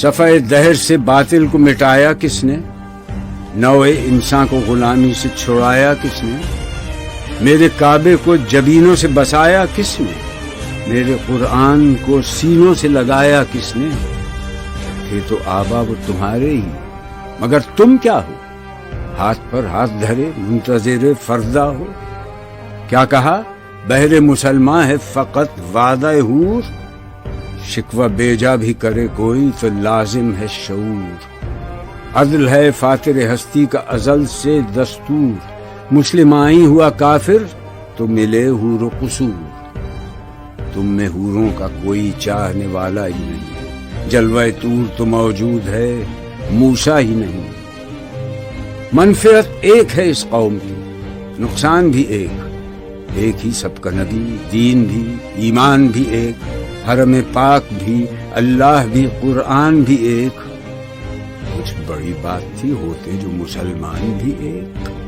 صفحہ دہر سے باطل کو مٹایا کس نے؟ نوع انسان کو غلامی سے چھڑایا کس نے؟ میرے کعبے کو جبینوں سے بسایا کس نے؟ میرے قرآن کو سینوں سے لگایا کس نے؟ تھے تو آبا وہ تمہارے ہی، مگر تم کیا ہو؟ ہاتھ پر ہاتھ دھرے منتظر فردا ہو۔ کیا کہا؟ بہر مسلمان ہے فقط وعدہ حور، شکوہ بیجا بھی کرے کوئی تو لازم ہے شعور۔ عدل ہے فاتر ہستی کا ازل سے دستور، مسلم آئی ہوا کافر تو ملے حور و قصور۔ تم میں حوروں کا کوئی چاہنے والا ہی نہیں، جلوہ طور تو موجود ہے موسیٰ ہی نہیں۔ منفعت ایک ہے اس قوم کی، نقصان بھی ایک ہی سب کا نبی، دین بھی، ایمان بھی ایک، حرم پاک بھی، اللہ بھی، قرآن بھی ایک۔ کچھ بڑی بات تھی ہوتے جو مسلمان بھی ایک۔